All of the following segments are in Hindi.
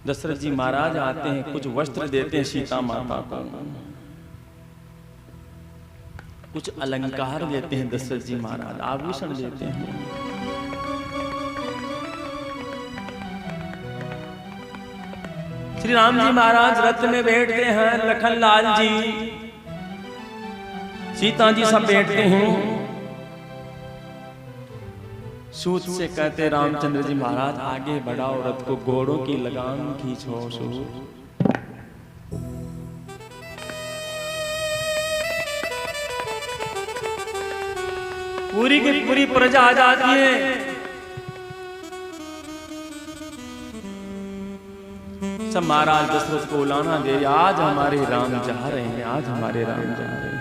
दशरथ जी महाराज आते हैं, कुछ वस्त्र देते हैं सीता माता को, कुछ अलंकार देते हैं दशरथ जी महाराज, आभूषण देते हैं। श्री राम जी महाराज रथ में बैठते हैं, लखन लाल जी सीता जी सब बैठते हैं। सूत से कहते रामचंद्र जी महाराज आगे बढ़ाओ रथ को, घोड़ों की लगाम खींचो। सूत पूरी की पूरी प्रजा आ जाती है, सब महाराज दशरथ को उलाना दे, आज हमारे राम जा रहे हैं, आज हमारे राम जा रहे हैं।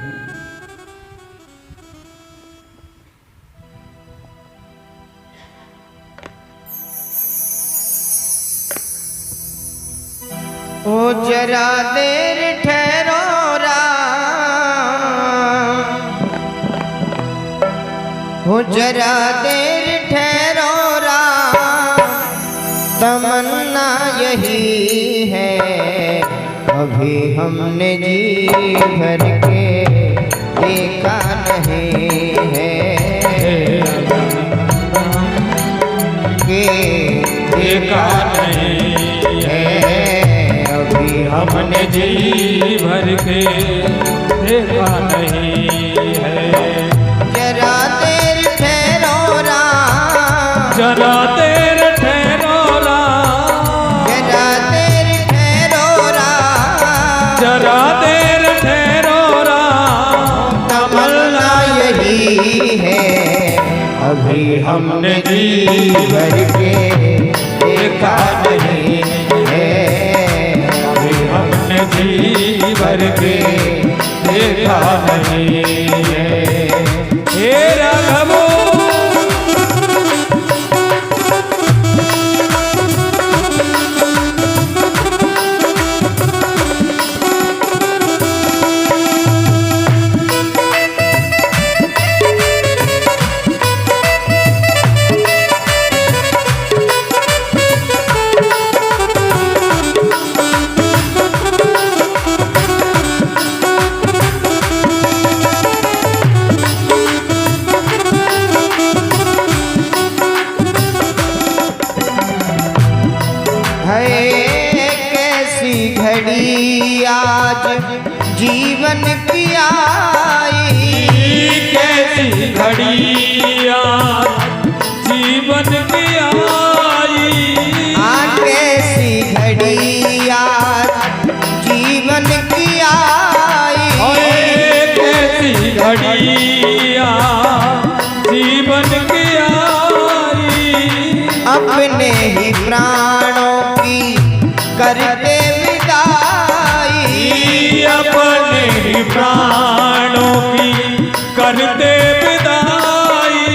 ओ जरा देर ठहरो राम, हो जरा देर ठहरो राम, तमन्ना यही है अभी हमने जी भर के देखा नहीं है, के देखा नहीं है, अभी हमने जी भर के देखा नहीं है। जरा देर ठहरो राम, जरा देर ठहरो राम, जरा देर ठहरो राम, जरा देर ठहरो राम, तमन्ना यही है अभी हमने जी भर के देखा नहीं है, हमने जी भर के देखा नहीं है। हे राघव आज जीवन की आई, कैसी घड़ी आज जीवन की आई, कैसी घड़ी आज जीवन की आई, कैसी घड़ी आज जीवन की आई, अपने ही प्राणों की करते अपने ही प्राणों की करते विदाई,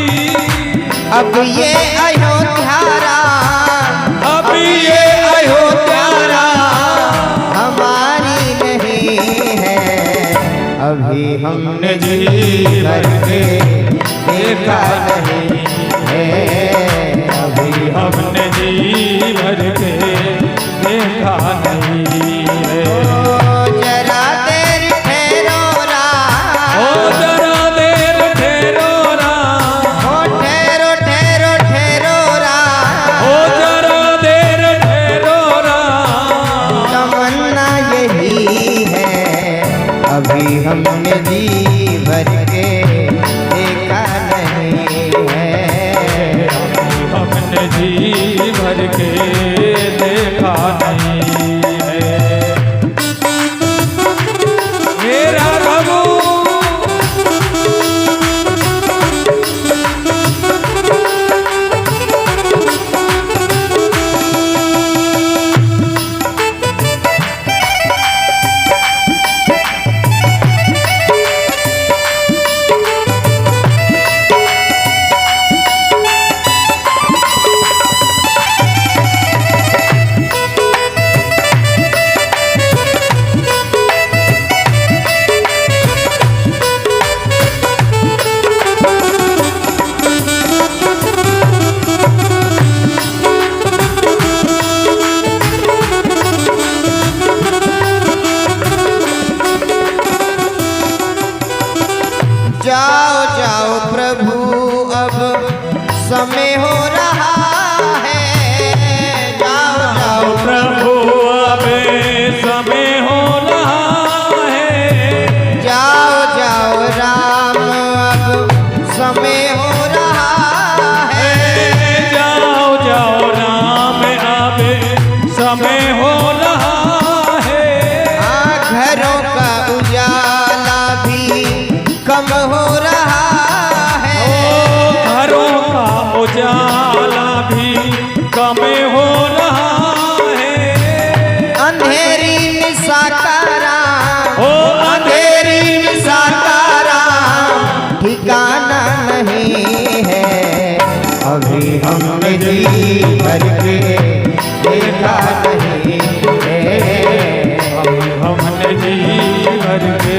अब ये अयोध्या राम, अब ये अयोध्या हमारी नहीं है, अभी हमने जी भर के देखा नहीं है, अभी हमने जी भर के देखा नहीं है। जरा देर ठहरो राम, ओ जरा देर ठहरो राम, ओ ठहरो ठहरो ठहरो राम, ओ जरा देर ठहरो राम, तमन्ना यही है अभी हमने जी भर के देखा नहीं है, हमने जी भर के देखा नहीं है। मेरा प्रभु समय हो रहा है। जाओ जाओ प्रभु अब समय हो रहा है। जाओ जाओ राम अब समय हो रहा है। जाओ जाओ राम अब समय हो रहा है। घरों का उजाला भी कम हो रहा है। घरों का उजाला भी कम हो रहा है। अंधेरी निशा का राम, ओ अंधेरी निशा का राम ठिकाना नहीं है। अभी हमने जी भर के देखा नहीं है। हमने जी भर के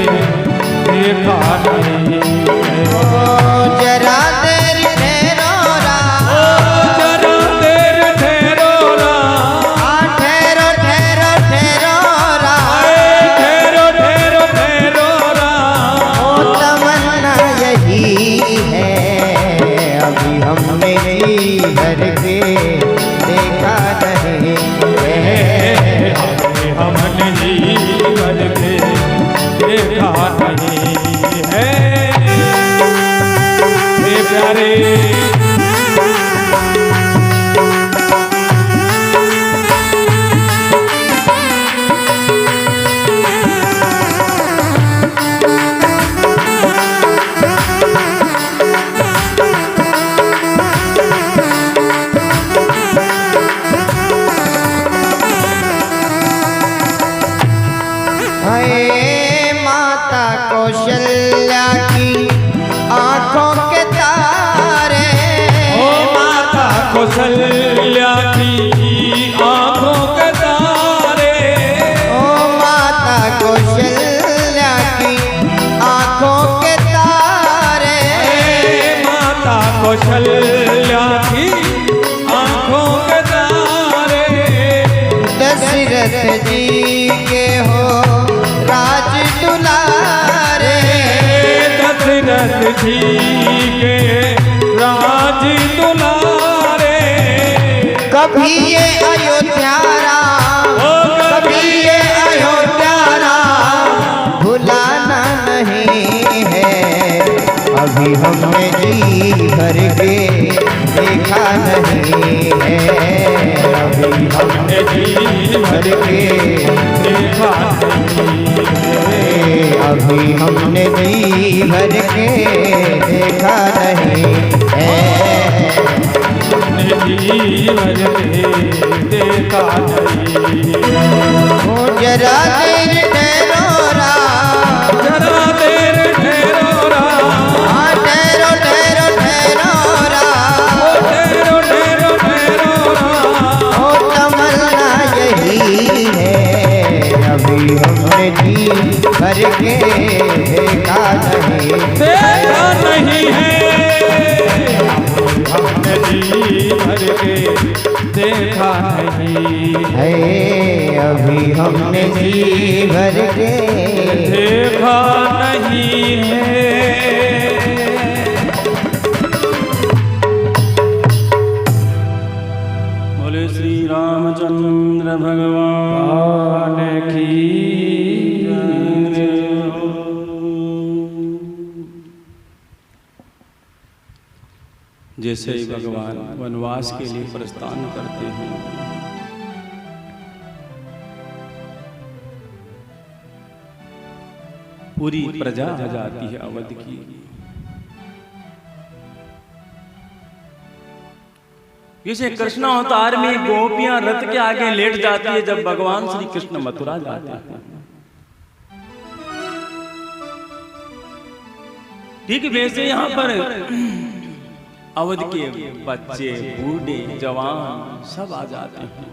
देखा नहीं है। जरा देर ठहरो राम, जरा देर ठहरो राम। ठहरो ठहरो ठहरो राम। ठहरो ठहरो ठहरो राम। तमन्ना यही है। अभी हमने जी भर के देखा नहीं है। हमने जी भर के देखा नहीं है। हे प्यारे हाय माता कौशल्या की आंखों के तारे। ओ माता कौशल्या की आंखों के तारे। ओ माता कौशल्या की आंखों के तारे। माता कौशल्या की आंखों के तारे। दशरथ जी के हो राज दुलारे। दशरथ जी के राज दुलारे। कभी ये अयोध्या राम, कभी ये अयोध्या राम भुलाना नहीं है। अभी हमने जी भर के देखा नहीं है। अभी हमने जी भर के देखा नहीं है। अभी हमने जी भर के देखा नहीं है। हमने जी भर के देखा नहीं है। जरा देर ठहरो राम, जरा देर ठहरो राम। ठहरो ठहरो ठहरो राम। ठहरो ठहरो ठहरो राम। तमन्ना यही है। अभी हमने जी भर के देखा नहीं देखा नहीं है। हमने जी भर के देखा नहीं है। अभी हमने जी भर के देखा नहीं है। बोले श्री रामचंद्र भगवान की जय। जैसे ही भगवान वनवास के लिए प्रस्थान करते हैं, पूरी प्रजा आ जाती है अवध की। जैसे कृष्ण अवतार में गोपियां रथ के आगे लेट जाती है जब भगवान श्री कृष्ण मथुरा जाते हैं। ठीक वैसे यहाँ पर अवध के बच्चे बूढ़े जवान सब आ जाते हैं।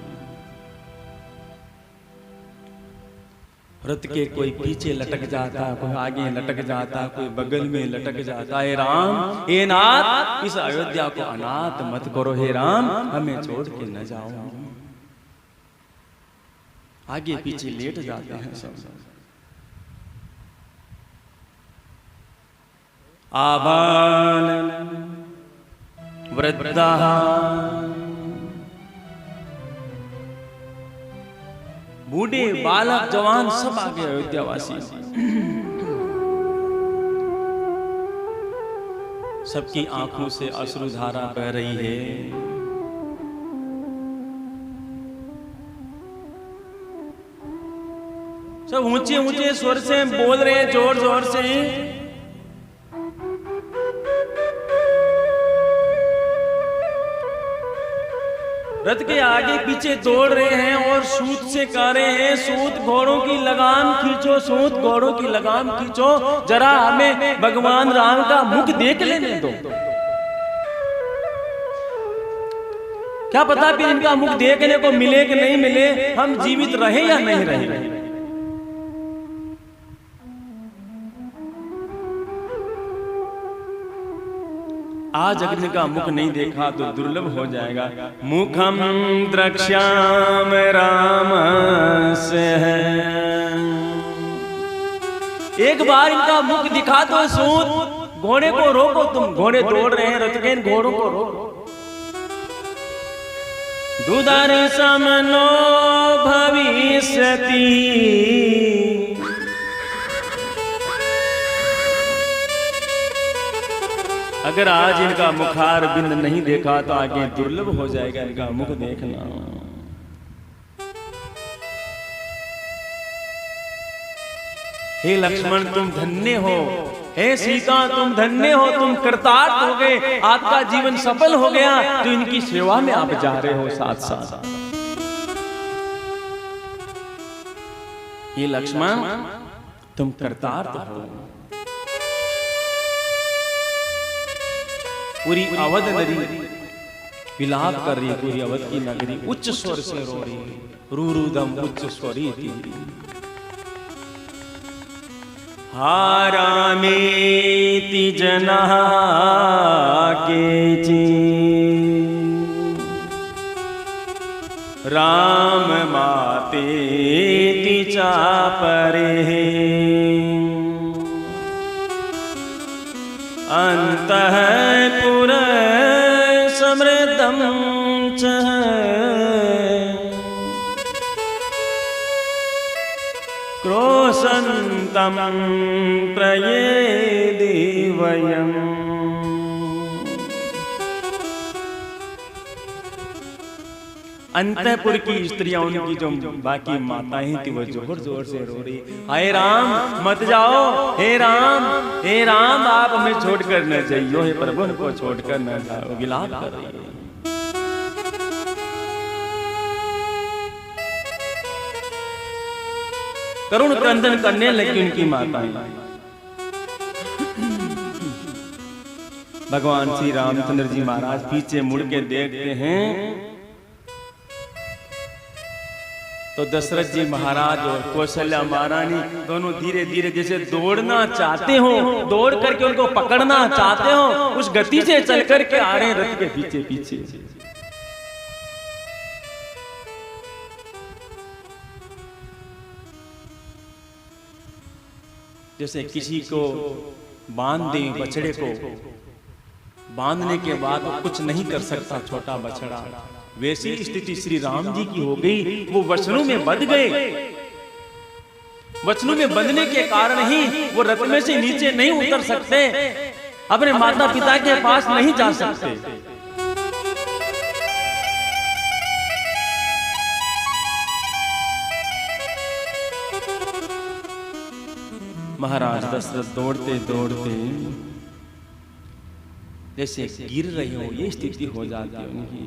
रथ के कोई पीछे लटक जाता, कोई आगे लटक जाता, कोई बगल में लटक जाता। हे राम, हे नाथ, इस अयोध्या को अनाथ मत करो। हे राम, हमें छोड़ के न जाओ। आगे पीछे लेट जाते हैं सब। आबाल वृद्धा बूढ़े बालक जवान सब आ गए अयोध्यावासी। सबकी आंखों से अश्रुधारा बह रही है। सब ऊंचे ऊंचे स्वर से बोल रहे हैं, जोर जोर से। रथ के आगे पीछे दौड़ रहे हैं और सूत से कह रहे हैं, सूत घोड़ों की लगाम खींचो, सूत घोड़ों की लगाम खींचो, जरा हमें भगवान राम का मुख देख लेने दो। क्या पता भी इनका मुख देखने को मिले कि नहीं मिले, हम जीवित रहे या नहीं रहे। आज अगर इनका मुख नहीं देखा तो दुर्लभ हो जाएगा। मुखम द्रक्ष्याम राम से है, एक बार इनका मुख दिखा दो सूत। घोड़े को रोको, तुम घोड़े दौड़ रहे हैं, रथकेन घोड़ों को रोको। दुदर्शम नो भविष्यति, अगर आज इनका मुखार बिंद नहीं देखा तो आगे दुर्लभ हो जाएगा इनका मुख देखना। हे लक्ष्मण तुम धन्य हो, हे सीता तुम धन्य हो, तुम कृतार्थ हो गए, आपका जीवन सफल हो गया, तो इनकी सेवा में आप जा रहे हो साथ साथ। हे लक्ष्मण तुम कृतार्थ हो। पूरी अवध नगरी विलाप कर रही, पूरी अवध की नगरी उच्च स्वर से रो रही, रुरुदम उच्च स्वरी थी। हारामेति जना केची, राम मातेति चापरे, अंतःपुर समृद्धं च क्रोशन्तं प्रयेदि वयम्। अंतःपुर की स्त्रियां, उनकी जो बाकी माताएं थी, वो जोर जोर से रो रही, हाय राम मत जाओ, हे राम आप हमें छोड़कर न जाइयो, हे प्रभु उनको छोड़कर न जाओ, विलाप कर रही है। करुण क्रंदन करने लगी उनकी माताएं। भगवान श्री रामचंद्र जी महाराज पीछे मुड़ के देखते हैं तो दशरथ जी महाराज और कौशल्या महारानी दोनों धीरे धीरे जैसे दौड़ना चाहते हो, दौड़ करके उनको पकड़ना चाहते हो, उस गति से चल करके आ रहे हैं रथ के पीछे पीछे। जैसे किसी को बांध दे, बछड़े को बांधने के बाद कुछ नहीं कर सकता छोटा बछड़ा, वैसी स्थिति श्री राम जी की हो गई। वो वचनों में बंध गए, वचनों में बंधने के कारण ही वो रथ में से नीचे नहीं उतर सकते, अपने माता पिता के पास नहीं जा सकते। महाराज दशरथ दौड़ते दौड़ते जैसे गिर रहे हो, ये स्थिति हो जाती है उनकी।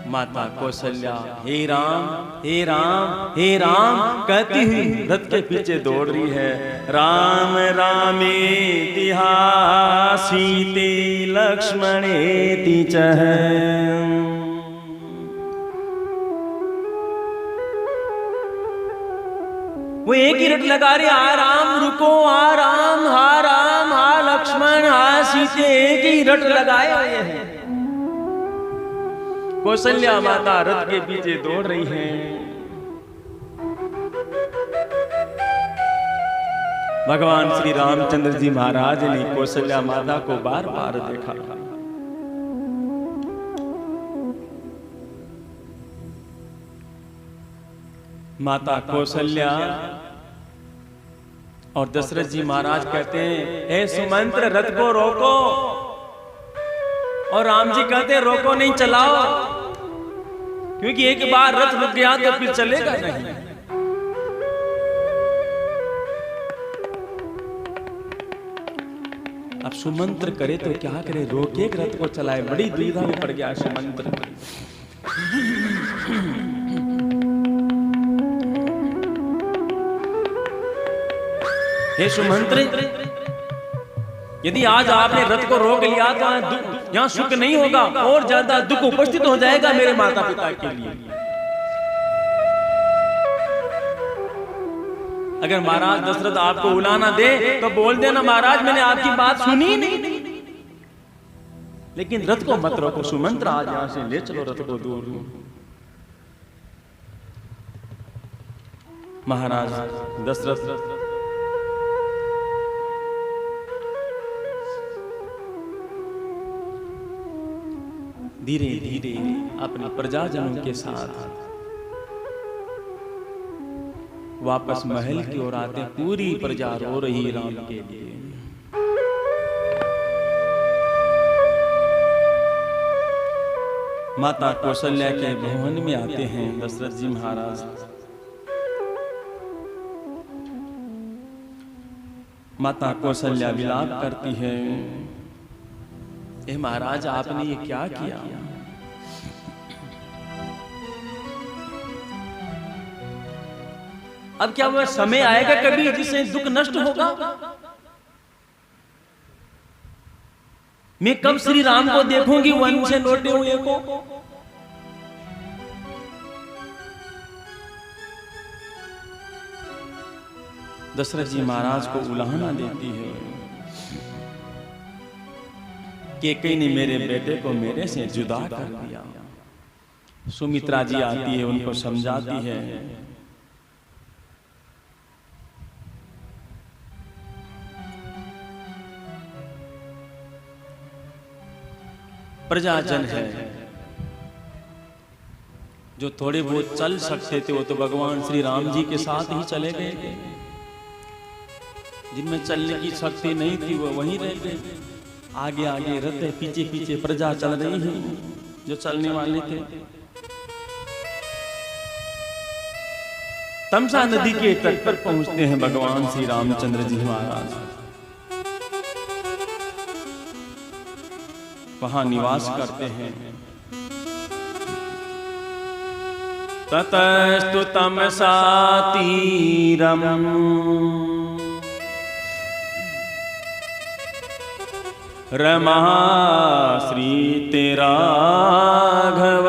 माता कौशल्या हे राम हे राम हे राम कहती हुई रथ के पीछे दौड़ रही है। राम रामेति सीते लक्ष्मणेति च। वो एक ही रट लगा रहे, आ राम रुको, आ राम, हा राम, हा लक्ष्मण, हा सीते, एक ही रट लगाए हुए हैं। कौशल्या माता रथ के पीछे दौड़ रही हैं। भगवान श्री रामचंद्र जी महाराज ने कौशल्या माता को बार बार देखा। माता कौशल्या और दशरथ जी महाराज कहते हैं, हे सुमंत्र रथ को रोको। और राम जी कहते हैं, रोको नहीं, चलाओ, क्योंकि एक बार रथ रुक गया तो फिर चलेगा नहीं। अब सुमंत्र करे तो क्या करे, रोके रथ को चलाए, बड़ी दुविधा में पड़ गया सुमंत्र। हे सुमंत्र, यदि आज आपने रथ को रोक लिया तो यहाँ सुख नहीं होगा, और ज्यादा दुख उपस्थित हो जाएगा मेरे माता पिता के लिए। अगर महाराज दशरथ आपको उलाना दे तो बोल देना, महाराज मैंने आपकी बात सुनी नहीं, लेकिन रथ को मत रोको। सुमंत्र आज यहां से ले चलो रथ को दूर। महाराज दशरथ धीरे धीरे अपने प्रजाजनों के साथ वापस महल की ओर आते, पूरी प्रजा रो रही राम के लिए। माता कौशल्या के भवन में आते हैं दशरथ जी महाराज। माता कौशल्या विलाप करती है, हे महाराज आपने ये क्या किया? अब क्या वह समय आएगा कभी जिससे दुख नष्ट होगा? मैं कब श्री राम को देखूंगी वन से लौटे हुए को? दशरथ जी महाराज को उलाहना देती है कि कहीं ने मेरे बेटे को मेरे से जुदा कर दिया। सुमित्रा जी आती है, उनको समझाती है। प्रजाजन है जो थोड़े बहुत चल सकते थे, वो तो भगवान श्री राम जी के साथ ही चले गए। जिनमें चलने की शक्ति नहीं थी वो वहीं रह गए। आगे आगे रथ है, पीछे पीछे प्रजा चल रही है जो चलने वाले थे। तमसा नदी के तट पर पहुंचते हैं भगवान श्री रामचंद्र जी महाराज। वहां निवास करते हैं। ततस्तु तमसा तीरम रमा श्री तेरा राघव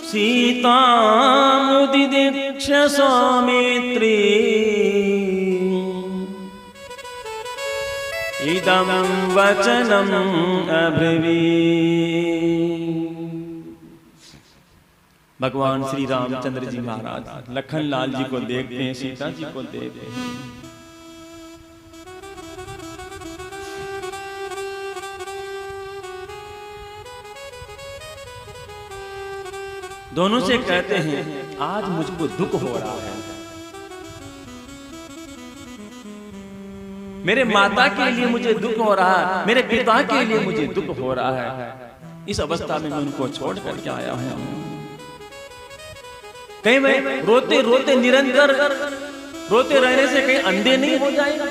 सीता मुदिदीक्ष सौमित्री इदं वचनम अब्रवीत्। भगवान श्री रामचंद्र जी महाराज लखन लाल जी को देखते हैं, सीता जी को देखते हैं। दोनों से कहते हैं, आज मुझको दुख हो रहा है। मेरे माता के लिए मुझे दुख हो रहा है, मेरे पिता के लिए मुझे दुख हो रहा है। इस अवस्था में मैं उनको छोड़ करके आया हूं। कहीं मैं रोते रोते निरंतर रोते रहने से कहीं अंधे नहीं हो जाएगा।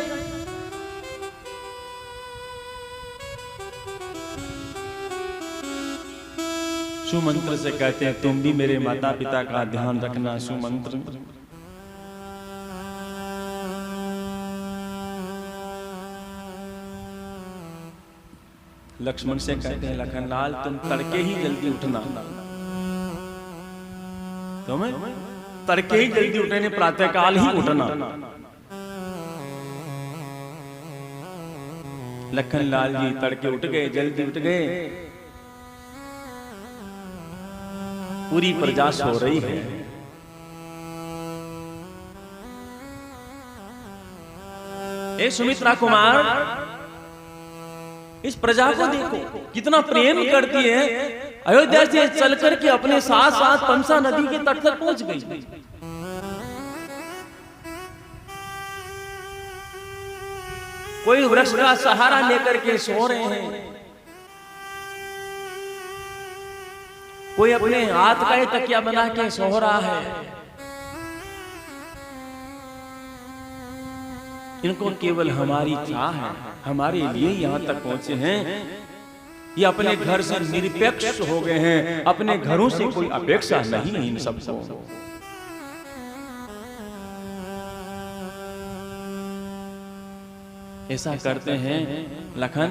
सुमंत्र से कहते हैं, तुम भी मेरे माता पिता का ध्यान रखना सुमंत्र। लक्ष्मण से कहते हैं, लखनलाल तुम तड़के ही जल्दी उठना। तुम्हें तड़के ही जल्दी उठने, प्रातःकाल ही उठना। लखनलाल जी तड़के उठ गए, जल्दी उठ गए। पूरी प्रजा सो रही है। हे सुमित्रा कुमार, इस प्रजा को देखो कितना प्रेम करती है। अयोध्या से चल करके अपने साथ साथ पंसा नदी के तट तक पहुंच गई। कोई वृक्ष का सहारा लेकर के सो रहे हैं, कोई अपने हाथ का ही तकिया बना के सो रहा है। इनको केवल हमारी चाह है, हमारे लिए यहाँ तक पहुंचे हैं। ये अपने घर से निरपेक्ष हो गए हैं, अपने घरों से कोई अपेक्षा नहीं है इन सबको। ऐसा करते हैं लखन,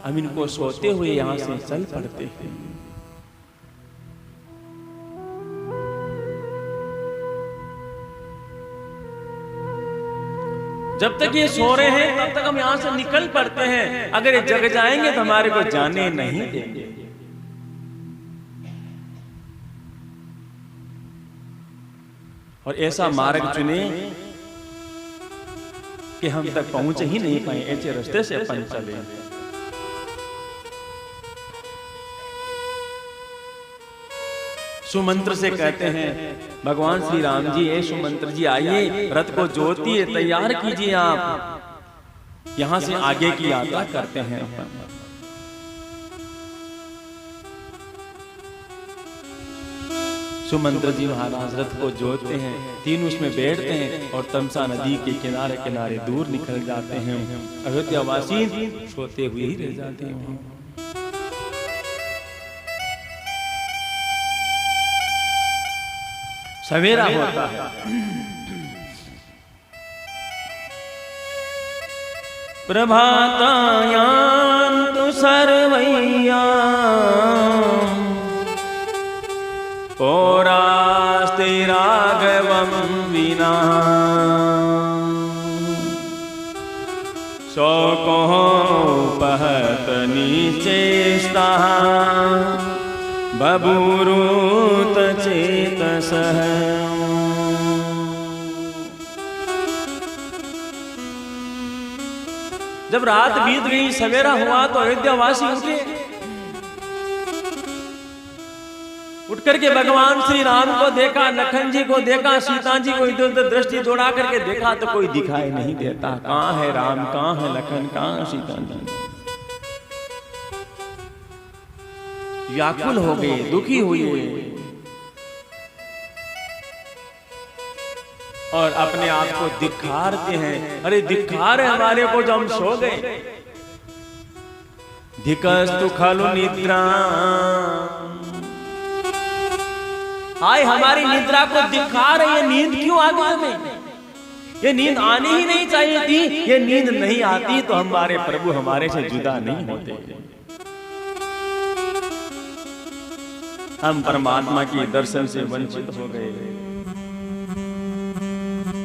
हम इनको सोते हुए यहां से चल पड़ते हैं। जब तक ये सो रहे हैं तब तक हम यहां से निकल पड़ते हैं। अगर ये जग जाएंगे तो हमारे को जाने नहीं देंगे। और ऐसा मार्ग चुने कि हम तक पहुंच ही नहीं पाए, ऐसे रास्ते से अपन चले। सुमंत्र से कहते हैं भगवान श्री राम जी, ए सुमंत्र जी आइए, रथ को जोतिए, तैयार कीजिए, आप यहां से आगे की यात्रा करते हैं। सुमंत्र जी महाराज रथ को जोतते हैं, तीन उसमें बैठते हैं और तमसा नदी के किनारे किनारे दूर निकल जाते हैं। अयोध्या वासी सोते हुए ही रह जाते हैं। सवेरा होता है, प्रभातायान्तु सर्वैया पौरास्ते राघवं विना शोकोपहत निचेष्टाः बभूरुत चेतसः। जब रात बीत गई, सवेरा हुआ तो अयोध्यावासी उठ करके भगवान श्री राम को देखा, लखन जी को देखा, सीता जी को इधर उधर दृष्टि दौड़ा करके देखा तो कोई दिखाई नहीं देता। कहाँ है राम, कहाँ है लखन, कहाँ है सीता जी? व्याकुल हो गए, दुखी हुए और अपने आप को धिक्कारते हैं। अरे धिक्कार है हमारे को जो हम सो गए। धिकस्तु खलु निद्रा, हाय हमारी निद्रा को धिक्कार है। ये नींद क्यों आ गई हमें? ये नींद आनी ही नहीं चाहिए थी। ये नींद नहीं आती तो हमारे प्रभु हमारे से जुदा नहीं होते। हम परमात्मा के दर्शन से वंचित हो गए।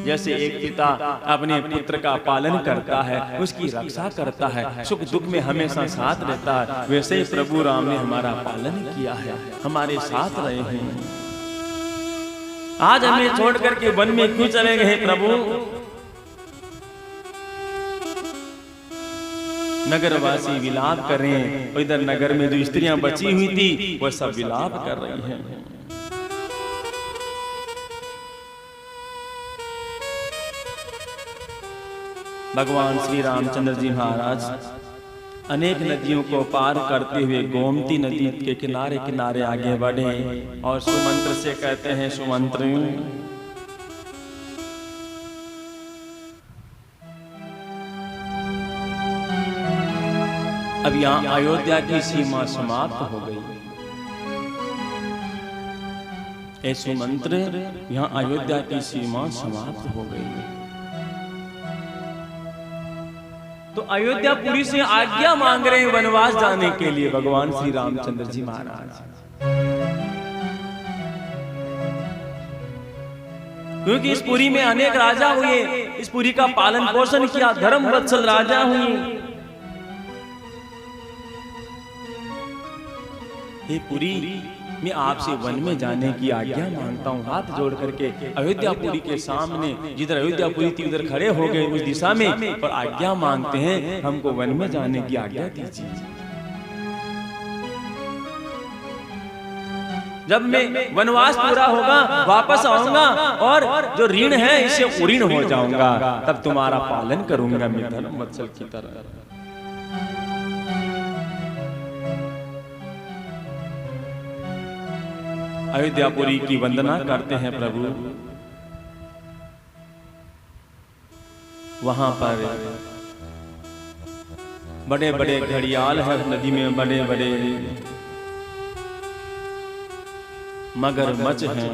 जैसे एक पिता अपने पुत्र का पालन करता है, उसकी रक्षा करता है, सुख दुख में हमेशा साथ रहता है, वैसे ही प्रभु राम ने हमारा पालन किया है, हमारे साथ रहे हैं। आज हमें छोड़ करके वन में क्यों चले गए प्रभु? नगरवासी विलाप कर रहे हैं, और इधर नगर में जो स्त्रियां बची हुई थी वह सब विलाप कर रही हैं। भगवान श्री रामचंद्र जी महाराज अनेक नदियों को पार करते हुए गोमती नदी के किनारे किनारे आगे बढ़े और सुमंत्र से कहते हैं, सुमंत्र अब यहाँ अयोध्या की सीमा समाप्त हो गई। ऐ सुमंत्र, यहाँ अयोध्या की सीमा समाप्त हो गई। तो अयोध्यापुरी से आज्ञा मांग रहे हैं वनवास जाने के लिए भगवान श्री रामचंद्र जी महाराज। क्योंकि इस पुरी में अनेक राजा हुए, इस पुरी का पालन पोषण किया, धर्म वत्सल राजा हुए। ये पुरी मैं आपसे वन में जाने की आज्ञा मांगता हूँ। हाथ जोड़ करके अयोध्यापुरी के सामने, जिधर अयोध्यापुरी थी उधर खड़े हो गए उस दिशा में, और आज्ञा मांगते हैं हमको वन में जाने की आज्ञा दीजिए। जब मैं वनवास पूरा होगा वापस आऊंगा और जो ऋण है इससे उऋण हो जाऊंगा, तब तुम्हारा पालन करूंगा मैं धर्म वत्सल की तरह। अयोध्यापुरी की वंदना करते हैं प्रभु। वहां पर बड़े बड़े घड़ियाल है, नदी में बड़े बड़े मगरमच्छ हैं।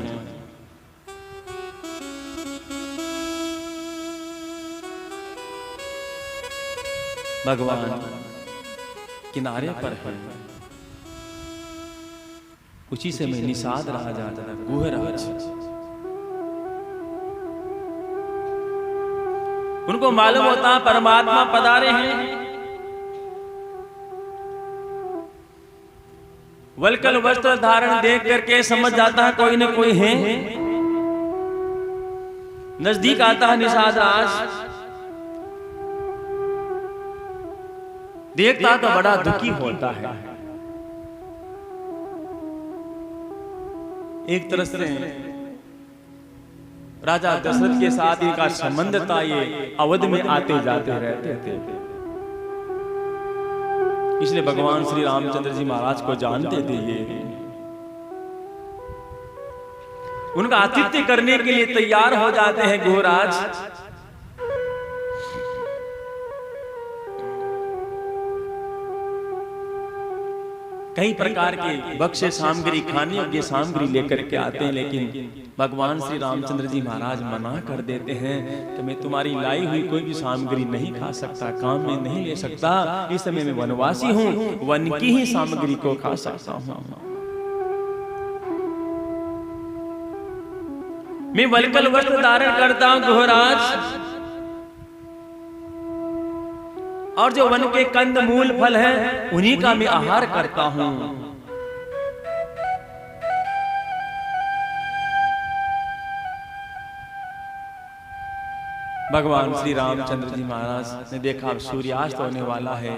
भगवान किनारे पर है। उसी से मैं निषाद राजा गुहराज, उनको मालूम होता परमात्मा पधारे हैं। वलकल वस्त्र धारण देख करके समझ जाता है कोई न कोई है। नजदीक आता है निषाद राज, देखता तो बड़ा दुखी होता है। एक तरह से राजा दशरथ के साथ इनका संबंध था, ये अवध में आते जाते रहते थे, इसलिए भगवान श्री रामचंद्र जी महाराज को जानते थे। ये उनका आतिथ्य करने के लिए तैयार हो जाते हैं गुहराज। कई प्रकार के बक्से सामग्री, खाने योग्य सामग्री लेकर के आते हैं, लेकिन भगवान श्री रामचंद्र जी महाराज मना कर देते हैं कि मैं तुम्हारी लाई हुई कोई भी सामग्री नहीं खा सकता, काम में नहीं ले सकता। इस समय मैं वनवासी हूँ, वन की ही सामग्री को खा सकता हूँ। मैं वलकल वस्त्र धारण करता हूँ गुहराज, और जो वन के कंद मूल फल है उन्हीं का मैं आहार करता हूं। भगवान श्री रामचंद्र जी महाराज ने देखा अब सूर्यास्त होने वाला है,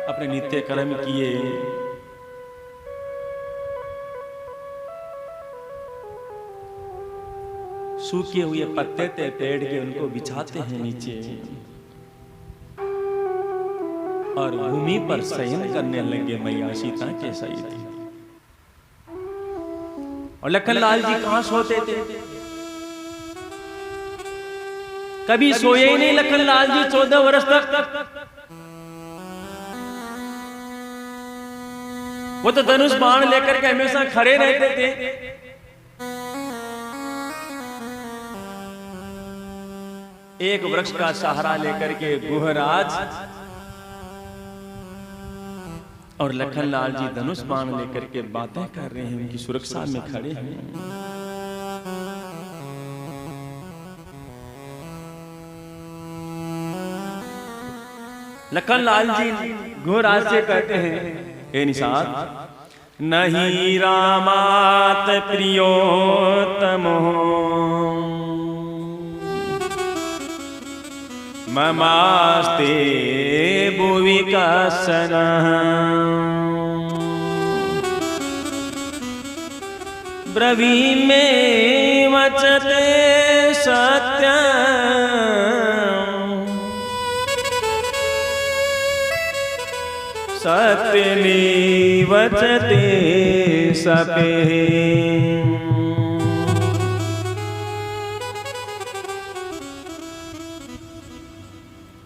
अपने नित्य कर्म किए, सूखे हुए पत्ते थे पेड़ के, उनको बिछाते हैं नीचे और भूमि पर शयन करने लगे मैया सीता के सहित। और लखनलाल जी कहां सोते थे? कभी सोए ही नहीं लखनलाल जी 14 वर्ष तक। वो तो धनुष बाण लेकर के हमेशा खड़े रहते थे। एक वृक्ष का सहारा लेकर के गुहराज और लखनलाल जी धनुष बाण लेकर के बातें कर रहे हैं, उनकी सुरक्षा में खड़े हैं। लखनलाल जी गुहराज से कहते हैं, हे निषाद, नहीं रामात प्रियोतमो ममास्ते भुवि कश्चन ब्रवीमे वचते सत्यम् सत्यनि वचते सपे।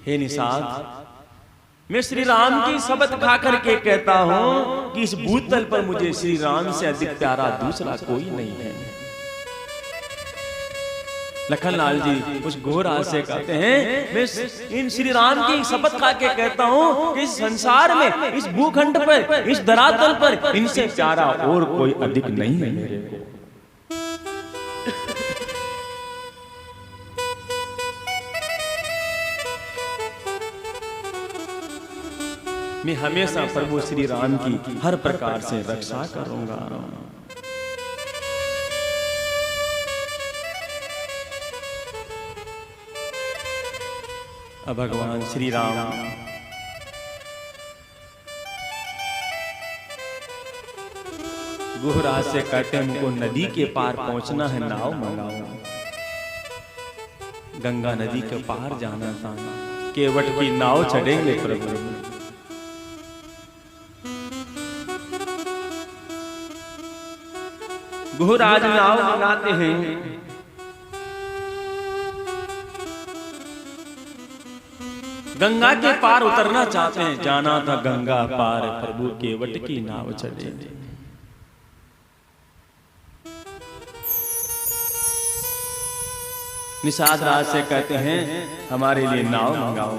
हे निषाद, मैं श्री राम की शपथ खा करके कहता हूं कि इस भूतल पर मुझे श्री राम से अधिक प्यारा दूसरा कोई नहीं है। लखनलाल जी उस घोराज से कहते हैं, मैं इन श्री राम की शपथ खा के कहता हूं कि इस संसार में, इस भूखंड पर, इस धरातल पर इनसे प्यारा और कोई अधिक नहीं है मेरे को। मैं हमेशा प्रभु श्री राम की हर प्रकार से रक्षा करूंगा। अब भगवान श्री राम गुहराज से कहते हैं हमको नदी के पार पहुंचना है, नाव मंगाओ। गंगा नदी के पार जाना था, केवट की नाव चढ़ेंगे प्रभु। गुहराज नाव मंगाते हैं। गंगा के पार उतरना चाहते हैं, जाना था गंगा पार, प्रभु केवट की नाव चढ़े। निषाद राज से कहते हैं हमारे लिए नाव मंगाओ।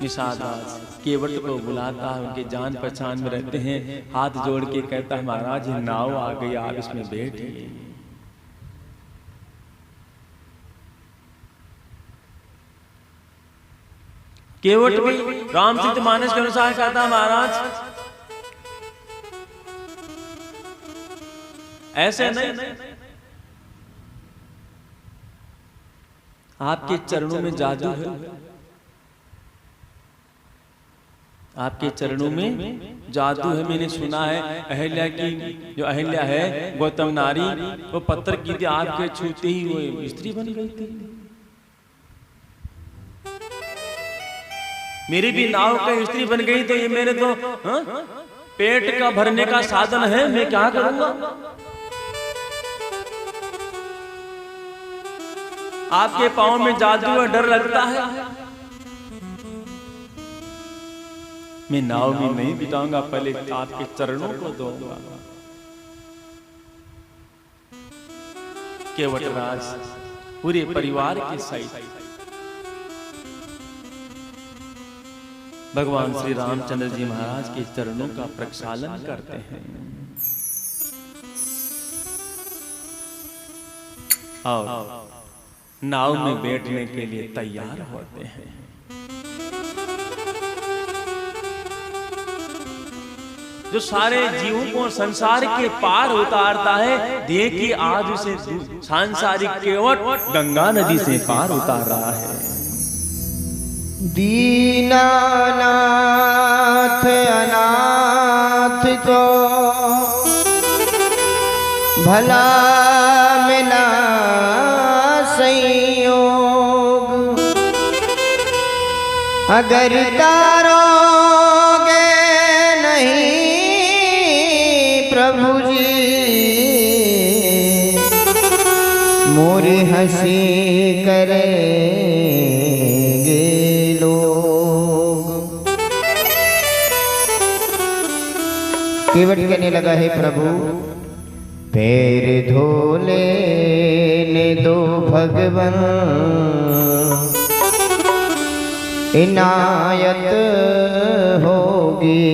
निषाद राज केवट को बुलाता है, उनके जान पहचान में रहते हैं, हाथ जोड़ के कहता है महाराज ये नाव आ गई, आप इसमें बैठिए। केवट भी रामचरितमानस के अनुसार कहता महाराज ऐसे नहीं, आपके चरणों में जादू है, आपके चरणों में जादू है। मैंने सुना है अहिल्या की जो अहिल्या है गौतम नारी, वो पत्थर की थी, आपके छूते ही वो स्त्री बन गई थी। मेरी भी नाव का स्त्री बन गई, तो ये मेरे तो पेट का भरने का साधन है, मैं क्या करूंगा। आपके पांव में जादू है, डर लगता है, मैं नाव में नहीं बिताऊंगा, पहले आपके चरणों को दूंगा। केवटराज पूरे परिवार के सहित भगवान श्री रामचंद्र जी महाराज के चरणों का प्रक्षालन करते हैं और नाव में बैठने के लिए तैयार होते हैं। जो सारे जीवों को संसार के पार उतारता है, देखिए आज उसे सांसारिक केवट गंगा नदी से पार उतार रहा है। दीनानाथ अनाथ को भला मिला संयोग, अगर तारोगे नहीं प्रभु जी मोर हंसी करेंगे लोग। केवट कहने लगा है प्रभु पैर धोले ने दो भगवन, इनायत होगी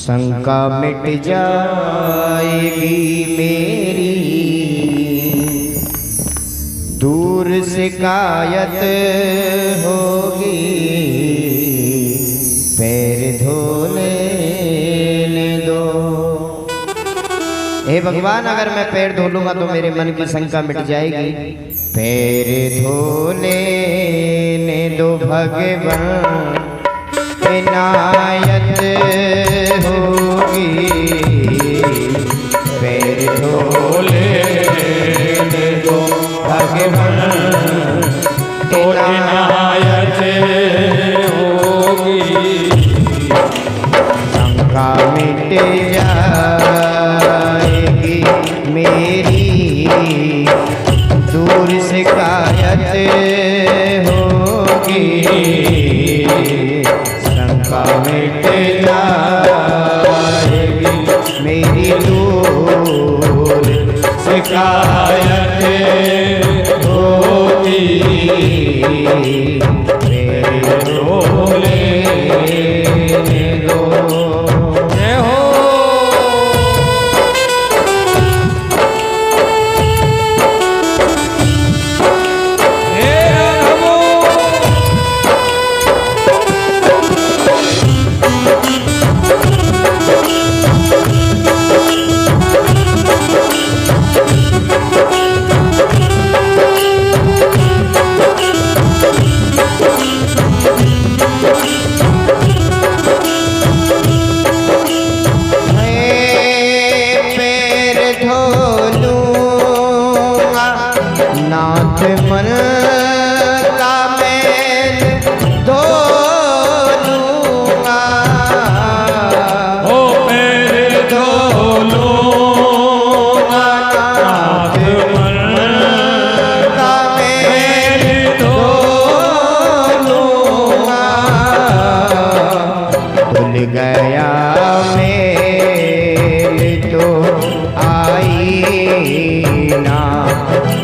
शंका मिट जाएगी मेरी, दूर शिकायत होगी पैर धोले दो। हे भगवान अगर मैं पैर धो लूंगा तो मेरे मन की शंका मिट जाएगी, पैर धोले ने दो भगवान, इनायत होगी पैर धोले ने दो भगवान, तो इनायत होगी शंका मिट जाएगी मेरी, दूर शिकायत होगी शंका मिट जाएगी मेरी, दूर शिकायत होगी मेरे डोले दो। जय हो हे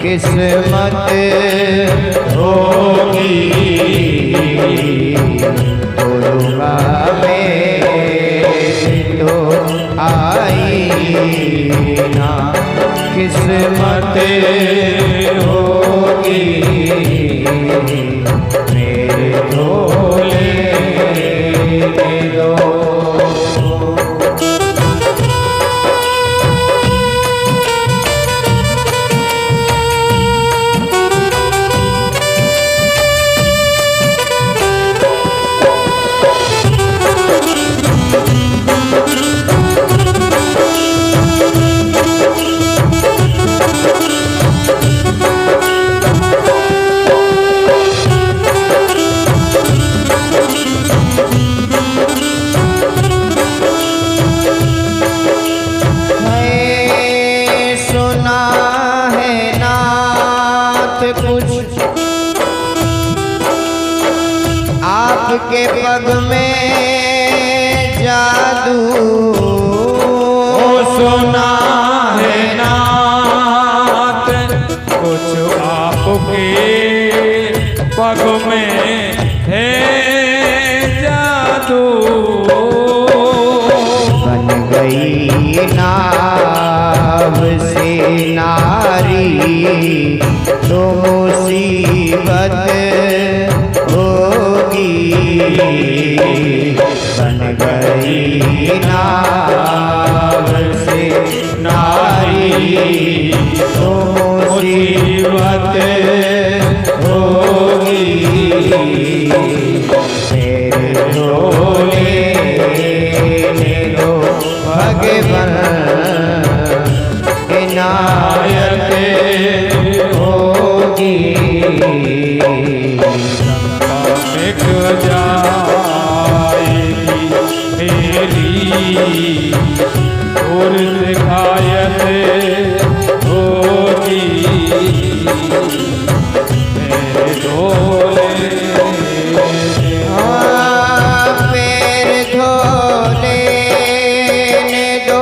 किस्मत होगी बोलूँगा मैं तो आई ना किस्मत होगी मेरे ढोले दो। आपके पग में जादू सुना है नात कुछ आपके पग में है जादू। बन गई नाव से नारी तो मुसीबत होगी बन गई नाव से नारी तो मुसीबत होगी मेरे ढोले दो भगवान इनायत होगी मिट जाएगी मेरी और शिकायत होगी मेरे ढोले पैर धोले दो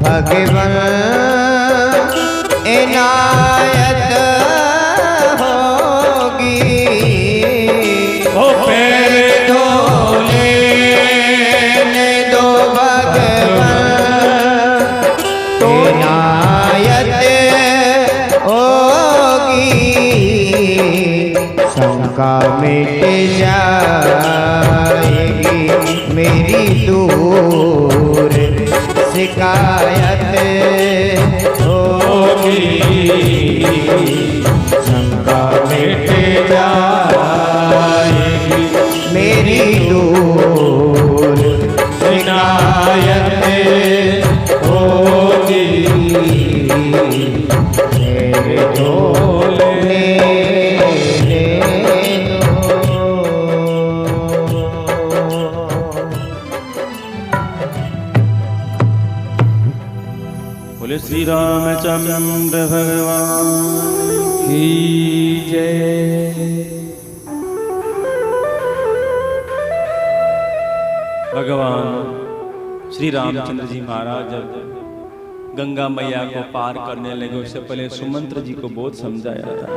भगवान इनायत होगी ओ पैर धोले दो भगवान इनायत होगी शंका मिट जाएगी मेरी दूर शिकायत होगी शंका मिट जाएगी मेरी दूर शिकायत होगी मेरे ढोले बोले श्री रामचंद्र भगवान की जय। भगवान श्री रामचंद्र जी महाराज जब गंगा मैया को पार करने लगे उससे पहले सुमंत्र जी को बहुत समझाया था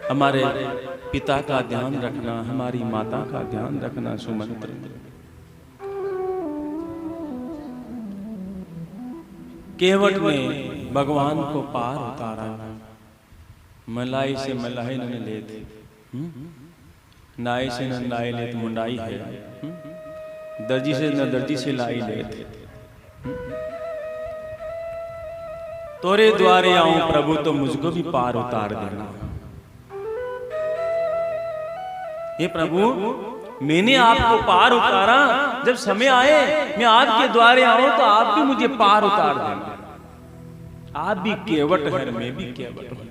हमारे पिता का ध्यान रखना हमारी माता का ध्यान रखना सुमंत्र। केवट ने भगवान को पार उतारा मलाई से मलाई न ले थे नाई से न नाई ले मुंडाई है दर्जी से न दर्जी से लाई ले थे तोरे द्वारे आऊं प्रभु तो मुझको भी पार उतार देना। हे प्रभु मैंने आपको पार उतारा जब समय आए मैं आपके द्वारे आऊं तो आप भी मुझे पार उतार देना। आप भी केवट है मैं भी केवट हूं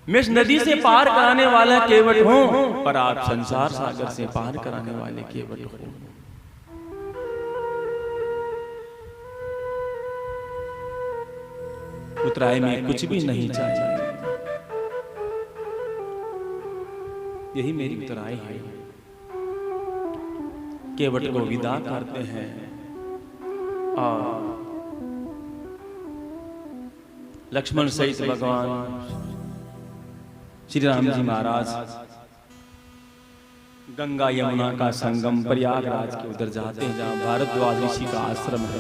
मैं इस नदी से पार कराने वाला केवट हूं पर आप संसार सागर से पार कराने वाले केवट हो। उतराय में कुछ भी नहीं चाहिए यही मेरी उतराई है। केवट को विदा करते हैं और लक्ष्मण सहित भगवान श्री राम जी महाराज गंगा यमुना का संगम प्रयागराज के उधर जाते हैं जहां भारद्वाज ऋषि का आश्रम है।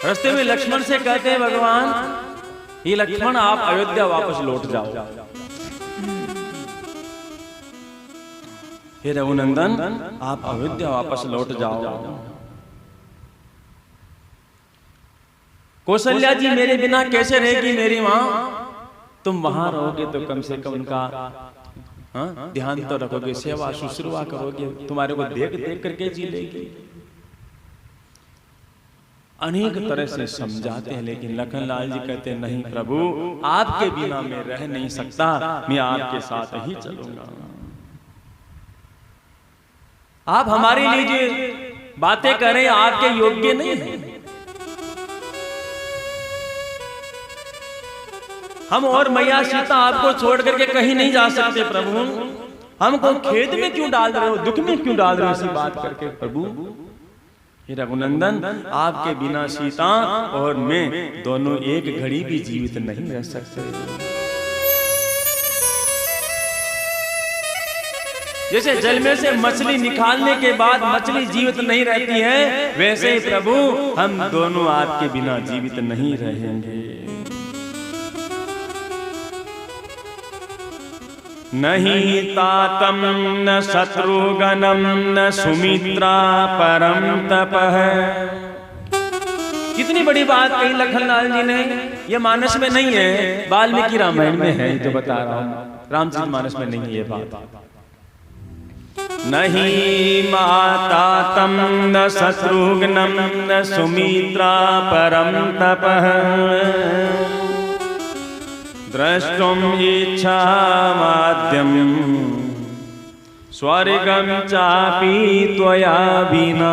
रास्ते में लक्ष्मण से कहते हैं भगवान ये लक्ष्मण आप अयोध्या वापस लौट जाओ। हे रघुनंदन आप अयोध्या वापस लौट जाओ। कौशल्या जी मेरे बिना कैसे रहेगी मेरी माँ? तुम वहां रहोगे तो कम से कम उनका ध्यान तो रखोगे, सेवा शुश्रूषा करोगे, तुम्हारे को देख देख करके जी लेगी। अनेक तरह से समझाते हैं लेकिन लखनलाल जी कहते नहीं प्रभु आपके बिना मैं रह नहीं सकता, मैं आपके साथ ही चलूंगा। आप हमारे लिए जो बातें करें आपके योग्य नहीं है। हम और मैया सीता आपको छोड़ करके कहीं नहीं जा सकते प्रभु। हमको खेद में क्यों डाल रहे हो, दुख में क्यों डाल रहे हो ऐसी बात करके प्रभु। हे रघुनंदन आपके बिना सीता और मैं दोनों एक घड़ी भी जीवित नहीं रह सकते। जैसे जल में से मछली निकालने के बाद मछली जीवित नहीं रहती है, वैसे ही प्रभु हम दोनों आपके बिना जीवित नहीं रहेंगे। नहीं तातम न शत्रुघ्नम न सुमित्रा परम तपः। कितनी बड़ी बात कही लखनलाल जी ने। ये मानस में नहीं है, वाल्मीकि रामायण में है, तो बता रहा हूँ, रामचरितमानस में नहीं है ये बात। नहीं माता तम न शत्रुघ्नम न सुमित्रा परम तपः द्रष्टुम इच्छा माध्यम स्वर्गम चापि त्वया बिना।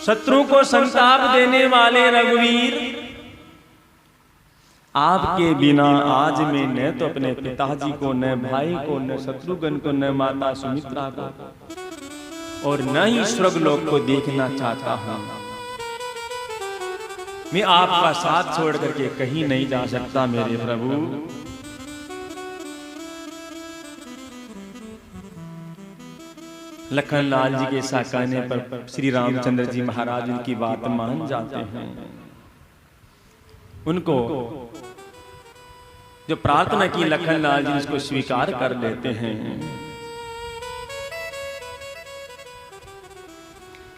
शत्रु को संताप देने वाले रघुवीर आपके बिना आज मैं न तो अपने पिताजी को, न भाई को, न शत्रुघ्न को, न माता सुमित्रा को और न ही स्वर्गलोक को देखना चाहता हूं। मैं आपका साथ छोड़ करके कहीं नहीं जा सकता मेरे प्रभु। लखनलाल जी के ऐसा कहने पर श्री रामचंद्र जी महाराज उनकी बात मान जाते हैं। उनको जो प्रार्थना की लखनलाल जी उसको स्वीकार कर लेते हैं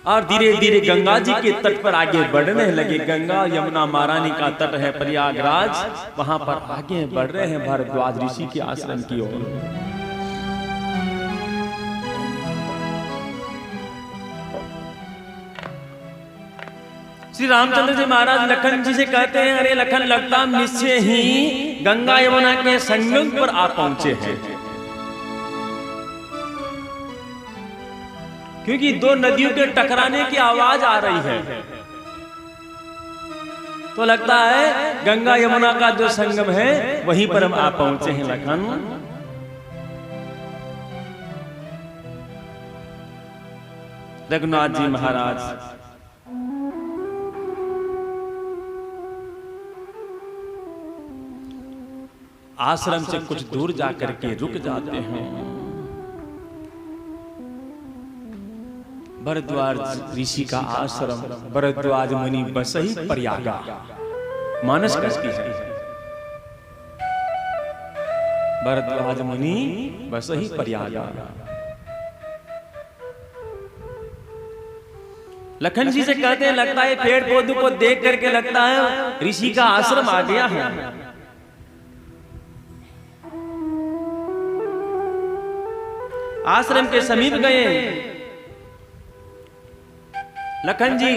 और धीरे धीरे गंगा जी के तट पर आगे बढ़ने लगे। गंगा यमुना महारानी का तट है प्रयागराज, वहां पर आगे बढ़ रहे हैं भारद्वाज ऋषि के आश्रम की ओर। श्री रामचंद्र जी महाराज लखन जी से कहते हैं अरे लखन लगता निश्चय ही गंगा यमुना के संगम पर आ पहुंचे हैं, क्योंकि दो नदियों के टकराने की आवाज आ रही है। तो लगता है गंगा यमुना का जो संगम है वहीं पर हम आ पहुंचे हैं लखन। रघुनाथ जी महाराज आश्रम से कुछ दूर जाकर के रुक जाते हैं। भरद्वाज ऋषि का आश्रम, भरद्वाज मुनि बसहि प्रयागा, मानस कसकी है। भरद्वाज मुनि बसहि प्रयागा। लखन जी से कहते हैं लगता है पेड़ पौधों को देख करके लगता है ऋषि का आश्रम आ गया है। आश्रम के समीप गए लखन जी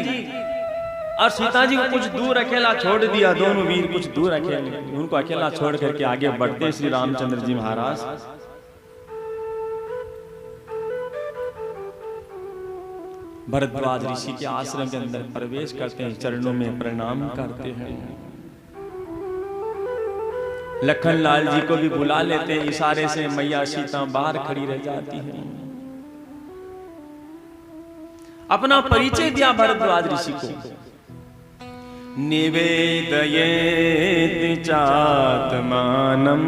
और सीता जी को कुछ दूर अकेला छोड़ दिया। दोनों वीर कुछ दूर अकेले, उनको अकेला छोड़ करके आगे बढ़ते श्री रामचंद्र जी महाराज। भरद्वाज ऋषि के आश्रम के अंदर प्रवेश करते हैं, चरणों में प्रणाम करते हैं। लखनलाल जी को भी बुला लेते हैं इशारे से। मैया सीता बाहर खड़ी रह जाती है। अपना परिचय दिया भरद्वाज ऋषि को। निवेदयेत चात्मानं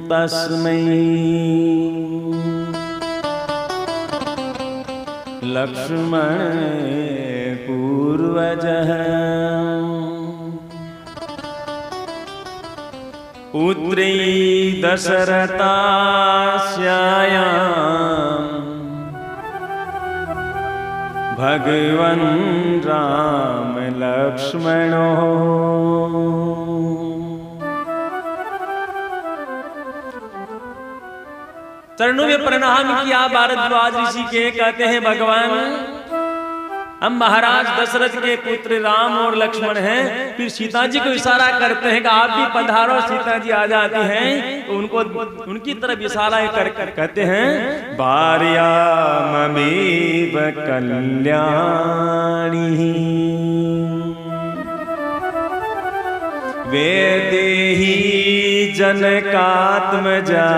तस्मै लक्ष्मण पूर्वजः पुत्री दशरथास्यायाम् भगवन् राम लक्ष्मणो। चरणों में प्रणाम किया भारद्वाज ऋषि के। कहते हैं भगवान हम महाराज दशरथ के पुत्र राम और लक्ष्मण हैं। फिर सीता जी को इशारा करते हैं कि आप भी पधारो। सीता जी आ जाती हैं तो उनको उनकी तरफ इशारा कर कहते हैं भार्याममेव कल्याणी वेदेहि जनकात्मजा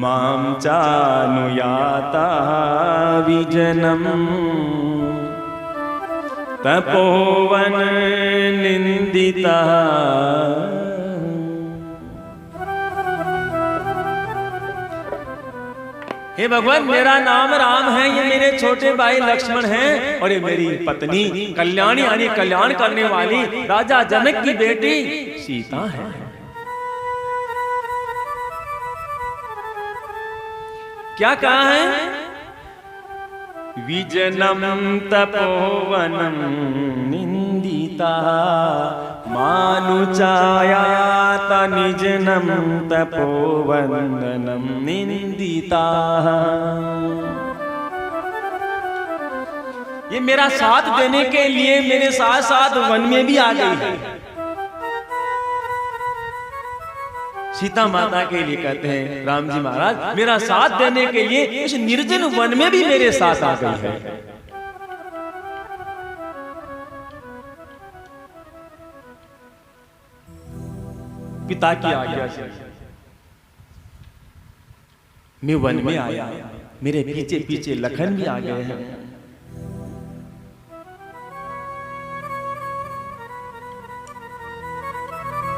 मां चानुयाता विजनम तपोवन निंदिता। हे भगवान मेरा नाम राम है, ये मेरे छोटे भाई लक्ष्मण हैं और ये मेरी पत्नी कल्याणी यानी कल्याण करने वाली राजा जनक की बेटी सीता है। क्या कहा है? विजनम तपोवनम निंदिता मानुचायात निजनम तपोवनम निंदिता। ये मेरा साथ देने के लिए मेरे साथ साथ वन में भी आ गई है। सीता माता के लिए कहते हैं राम जी महाराज मेरा साथ देने के लिए इस निर्जन वन में भी मेरे साथ आ गई है। पिता की आज्ञा से मैं वन में आया, मेरे पीछे पीछे लखन भी आ गए हैं।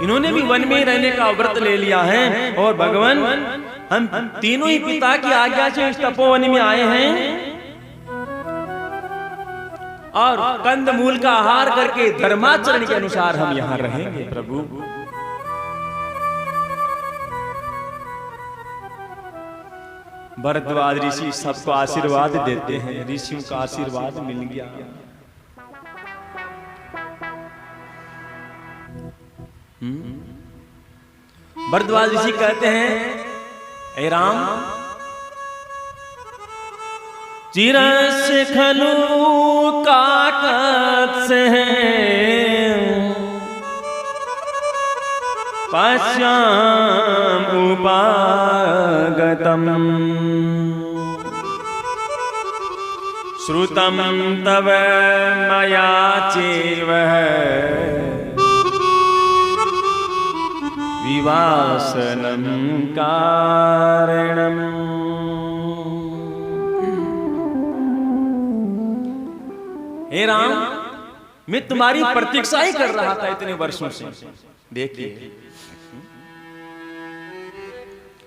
इन्होंने भी वन में रहने का व्रत ले लिया है और भगवान हम तीनों ही पिता की आज्ञा से इस तपोवन में आए हैं और कंद मूल का आहार करके धर्माचरण के अनुसार हम यहाँ रहेंगे। प्रभु भरद्वाज ऋषि सबको आशीर्वाद देते हैं। ऋषियों का आशीर्वाद मिल गया। भरद्वाज ऋषि कहते हैं हे राम चिरस खलु काकत से पश्याम उपागतम श्रुतम तव मया चैव विवासनम कारणम। हे राम मैं तुम्हारी प्रतीक्षा ही कर रहा था इतने वर्षों से। देखिए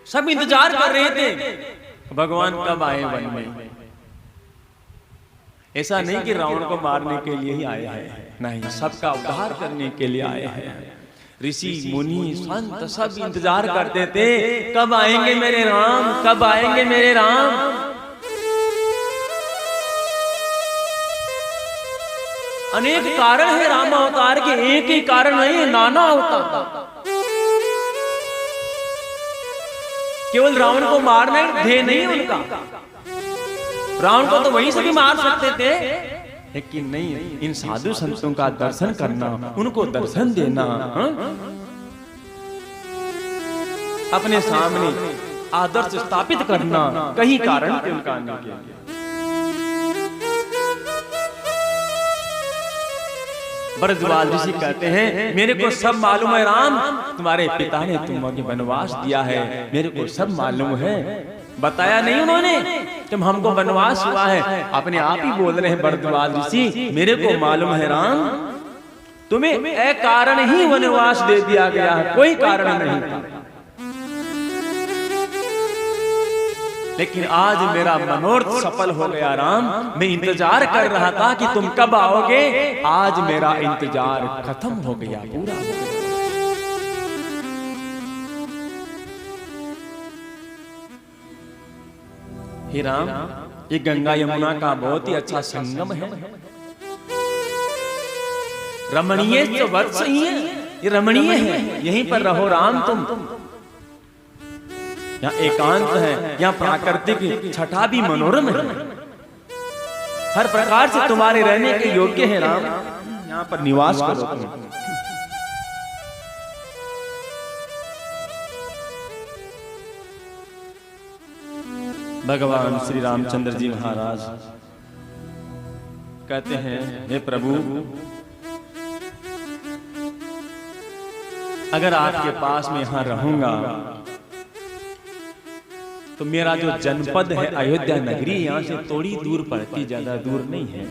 सब इंतजार कर रहे थे भगवान कब आए वन में। ऐसा नहीं कि रावण को मारने के लिए ही आए हैं, नहीं सबका उद्धार करने के लिए आए हैं। ऋषि मुनि संत सब इंतजार करते थे कब आएंगे मेरे राम, कब आएंगे मेरे राम। अनेक कारण है राम अवतार के, एक ही कारण नहीं है, नाना अवतार। केवल रावण को मारना ध्येय नहीं उनका। रावण को तो वहीं से भी मार सकते थे लेकिन नहीं, इन साधु संतों का दर्शन करना, उनको दर्शन देना, अपने सामने आदर्श स्थापित करना कहीं कारण थे उनका आने के लिए। भरद्वाज ऋषि कहते हैं मेरे को सब मालूम है राम, तुम्हारे पिता ने तुम्हें वनवास दिया है, मेरे को सब मालूम है। बताया नहीं उन्होंने तुम हमको वनवास हुआ है? अपने आप ही बोल रहे हैं भरद्वाज ऋषि, मेरे को मालूम है राम, तुम्हें अकारण ही वनवास दे दिया गया है, कोई कारण नहीं था। लेकिन आज मेरा मनोरथ सफल हो गया राम, मैं इंतजार कर रहा था कि तुम कब आओगे, आज मेरा इंतजार खत्म हो गया, पूरा हो गया। हे राम, ये गंगा यमुना का बहुत ही अच्छा संगम है, रमणीय तो वर्ष ही है, ये रमणीय है, यहीं पर रहो राम तुम। यहाँ एकांत है, यहाँ प्राकृतिक छटा भी मनोरम है, हर प्रकार से तुम्हारे रहने के योग्य है राम, यहाँ पर निवास करो तुम। भगवान श्री रामचंद्र जी महाराज कहते हैं, हे प्रभु, अगर आपके पास में यहां रहूंगा तो मेरा जो जनपद है अयोध्या नगरी, यहां से थोड़ी दूर पड़ती, ज्यादा दूर नहीं है,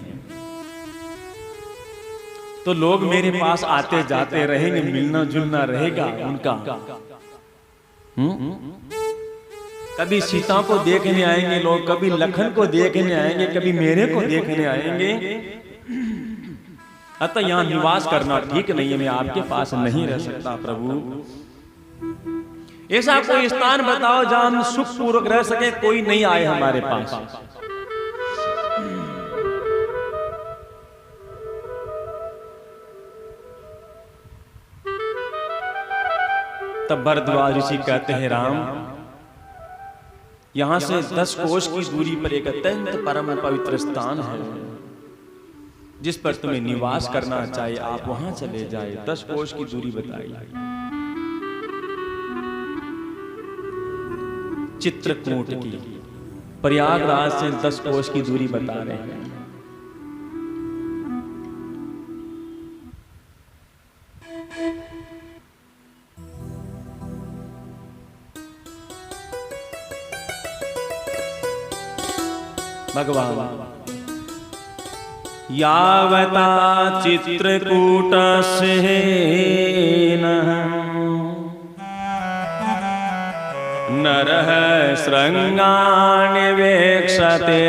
तो लोग मेरे पास आते जाते रहेंगे, मिलना जुलना रहेगा उनका। कभी सीता को देखने आएंगे लोग, कभी लखन को देखने आएंगे, कभी मेरे को देखने आएंगे, अतः यहाँ निवास करना ठीक नहीं है, मैं आपके पास नहीं रह सकता प्रभु। ऐसा कोई स्थान बताओ जहां हम सुख पूर्वक रह सके, कोई नहीं आए हमारे पास। तब भरद्वाज ऋषि कहते हैं, राम, यहां से 10 कोष की दूरी पर एक अत्यंत परम पवित्र स्थान है, जिस पर तुम्हें निवास करना चाहिए, आप वहां चले जाए। 10 कोष की दूरी बताई, चित्रकूट की, प्रयागराज से 10 कोष की दूरी बता रहे हैं। भगवान यावता चित्रकूटस्य नरः शृंगान् वीक्षते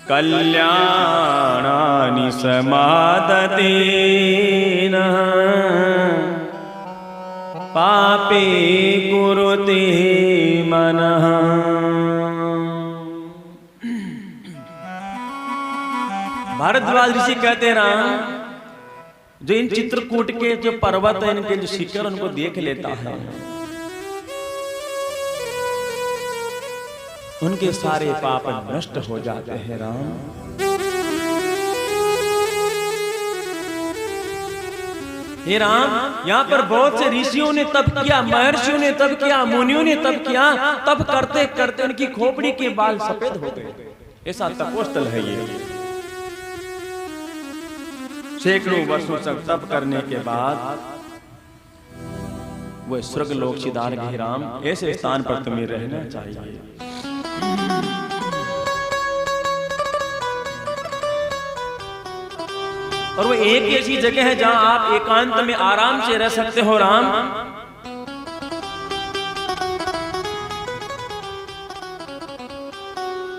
कल्याणानि समादते पापे कुरुते मनः। भारद्वाज ऋषि कहते हैं, राम, जो इन चित्रकूट के जो पर्वत है, इनके जो शिखर, उनको देख लेता है, उनके सारे पाप नष्ट हो जाते हैं राम। हे राम, यहाँ पर बहुत से ऋषियों ने तप किया, महर्षियों ने तप किया, मुनियों ने तप किया, तप करते करते उनकी खोपड़ी के बाल सफेद हो गए। ऐसा तपोस्थल है ये। सैकड़ों वर्षों तक तप करने के बाद वो स्वर्ग लोक सिधार गए। राम, ऐसे स्थान पर तुम्हें रहना चाहिए। और वो एक ऐसी जगह है जहां आप एकांत में आराम से रह सकते हो राम।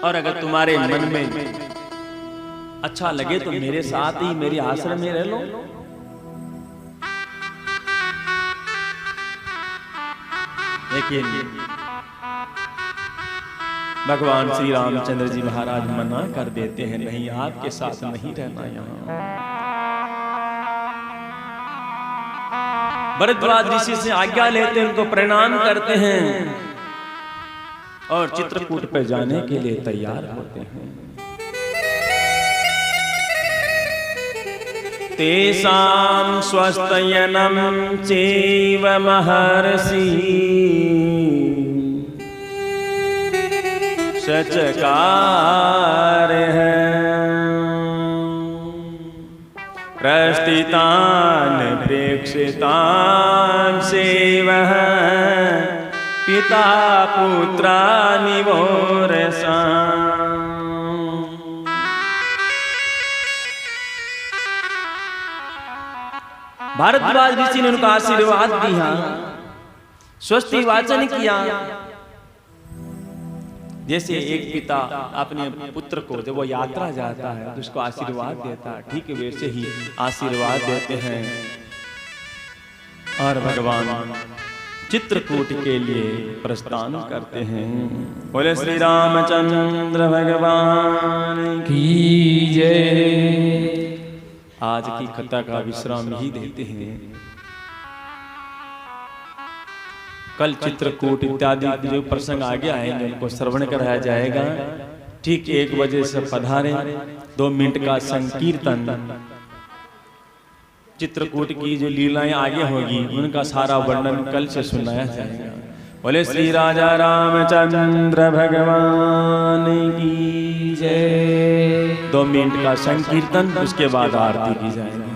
और अगर तुम्हारे मन में अच्छा लगे तो मेरे साथ ही मेरे आश्रम में रह लो। लेकिन भगवान श्री रामचंद्र जी महाराज मना कर देते हैं, नहीं, आपके साथ नहीं रहना यहाँ। भरद्वाज ऋषि से आज्ञा लेते हैं, उनको प्रणाम करते हैं और चित्रकूट पर जाने के लिए तैयार होते हैं। तेषां स्वस्तयनं चैव महर्षि सचकार है प्रस्थितान् प्रेक्षितान् सेवः पिता पुत्रा निवोर भारद्वाज ऋषि ने उनका आशीर्वाद दिया, स्वस्ति वाचन किया। जैसे एक पिता अपने पुत्र को जब वो यात्रा जाता है तो उसको आशीर्वाद देता है, ठीक वैसे ही आशीर्वाद देते हैं। और भगवान चित्रकूट के लिए प्रस्थान करते हैं। बोले श्री रामचंद्र भगवान की जय। आज की कथा का विश्राम ही देते हैं। कल चित्रकूट इत्यादि जो प्रसंग आगे आएंगे उनको श्रवण कराया जाएगा। ठीक 1 बजे से पधारे। 2 मिनट का संकीर्तन, चित्रकूट की जो लीलाएं आगे होगी उनका सारा वर्णन कल से सुनाया जाएगा। बोले श्री राजा रामचंद्र भगवान की जय। 2 मिनट का संकीर्तन, उसके बाद आरती की जाएगी।